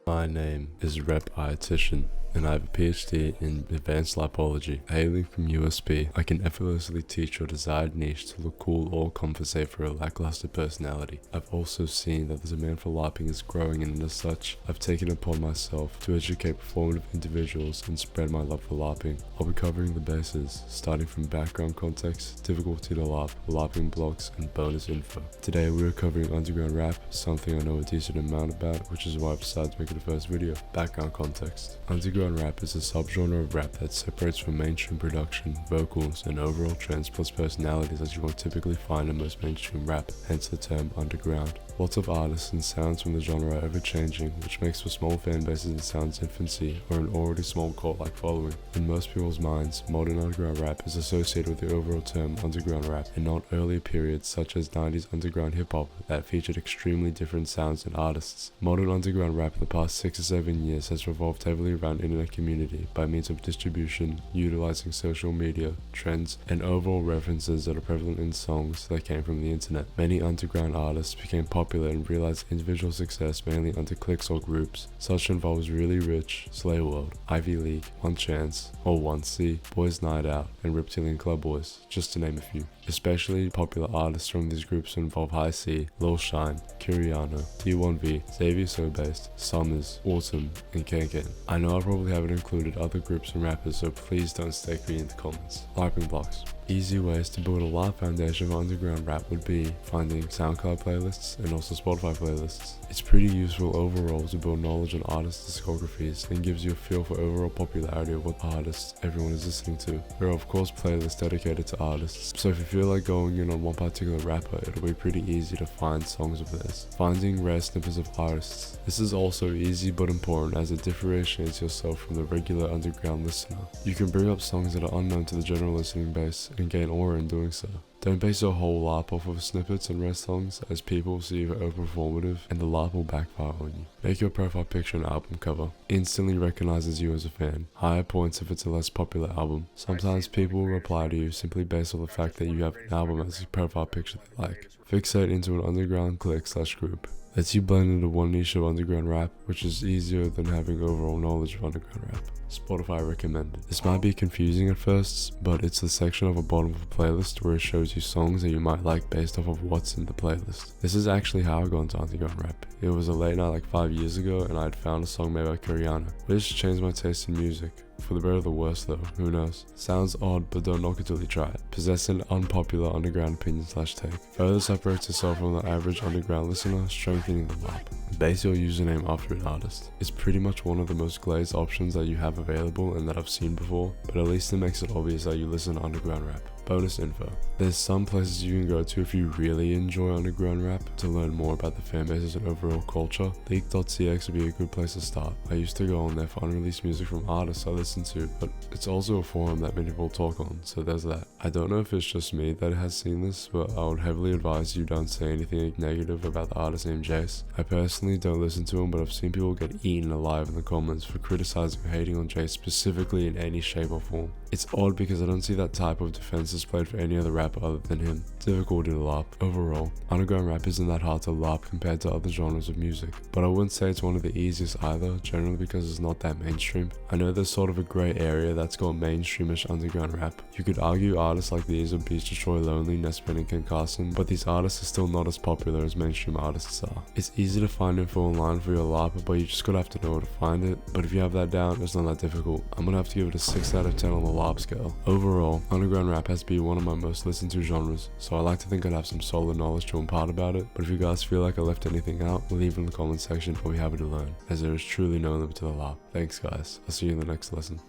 My name is Repetitian, and I have a PhD in advanced Larpology. Hailing from USB, I can effortlessly teach your desired niche to look cool or compensate for a lackluster personality. I've also seen that the demand for LARPing is growing, and as such, I've taken it upon myself to educate performative individuals and spread my love for LARPing. I'll be covering the bases, starting from background context, difficulty to LARP, LARPing blocks, and bonus info. Today we are covering underground rap, something I know a decent amount about, which is why I've decided to make it the first video. Background context. Underground rap is a subgenre of rap that separates from mainstream production, vocals, and overall trends plus personalities as you won't typically find in most mainstream rap, hence the term underground. Lots of artists and sounds from the genre are ever changing, which makes for small fan bases in sound's infancy or an already small cult-like following. In most people's minds, modern underground rap is associated with the overall term underground rap, and not earlier periods such as 90s underground hip-hop that featured extremely different sounds and artists. Modern underground rap in the past 6 to 7 years has revolved heavily around internet community by means of distribution, utilizing social media, trends, and overall references that are prevalent in songs that came from the internet. Many underground artists became popular and realized individual success mainly under cliques or groups. Such involves Really Rich, Slay World, Ivy League, One Chance, or 1C, Boys Night Out, and Reptilian Club Boys, just to name a few. Especially popular artists from these groups involve High C, Lil Shine, Kiriano, T1V, Xavier Sobased, Summers, Autumn, and KK. I know I probably haven't included other groups and rappers, so please don't stake me in the comments. LARPing blocks. Easy ways to build a LARP foundation for underground rap would be finding SoundCloud playlists and also Spotify playlists. It's pretty useful overall to build knowledge on artists' discographies and gives you a feel for overall popularity of what artists everyone is listening to. There are of course playlists dedicated to artists, so if you feel like going in on one particular rapper, it'll be pretty easy to find songs of theirs. Finding rare snippets of artists. This is also easy but important as it differentiates yourself from the regular underground listener. You can bring up songs that are unknown to the general listening base and gain aura in doing so. Don't base your whole LARP off of snippets and rare songs, as people will see you over-performative and the LARP will backfire on you. Make your profile picture an album cover. Instantly recognizes you as a fan. Higher points if it's a less popular album. Sometimes people will reply to you simply based on the fact that you have an album as a profile picture they like. Fixate into an underground clique/group. Lets you blend into one niche of underground rap, which is easier than having overall knowledge of underground rap. Spotify recommended. This might be confusing at first, but it's the section of the bottom of a playlist where it shows you songs that you might like based off of what's in the playlist. This is actually how I got into underground rap. It was a late night like 5 years ago, and I had found a song made by Kiriano, which changed my taste in music. For the better or the worse though, who knows. Sounds odd, but don't knock it till you try it. Possess an unpopular underground opinion/take. Further separates yourself from the average underground listener, strengthening the LARP. Base your username after an artist. It's pretty much one of the most glazed options that you have available and that I've seen before, but at least it makes it obvious that you listen to underground rap. Bonus info. There's some places you can go to if you really enjoy underground rap to learn more about the fanbases and overall culture. Leak.cx would be a good place to start. I used to go on there for unreleased music from artists I listen to, but it's also a forum that many people talk on, so there's that. I don't know if it's just me that has seen this, but I would heavily advise you don't say anything negative about the artist named Jace. I personally don't listen to him, but I've seen people get eaten alive in the comments for criticizing or hating on Jace specifically in any shape or form. It's odd because I don't see that type of defense displayed for any other rapper other than him. Difficulty to LARP. Overall, underground rap isn't that hard to LARP compared to other genres of music, but I wouldn't say it's one of the easiest either, generally because it's not that mainstream. I know there's sort of a grey area that's got mainstreamish underground rap. You could argue artists like these are Beast Destroy Lonely, Nespen, and Ken Carson, but these artists are still not as popular as mainstream artists are. It's easy to find info online for your LARP, but you just gotta have to know where to find it, but if you have that down, it's not that difficult. I'm gonna have to give it a 6 out of 10 on the LARP scale. Overall, underground rap has to be one of my most listened to genres, so I like to think I'd have some solid knowledge to impart about it, but if you guys feel like I left anything out, leave it in the comment section, I'll be happy to learn, as there is truly no limit to the LARP. Thanks guys, I'll see you in the next lesson.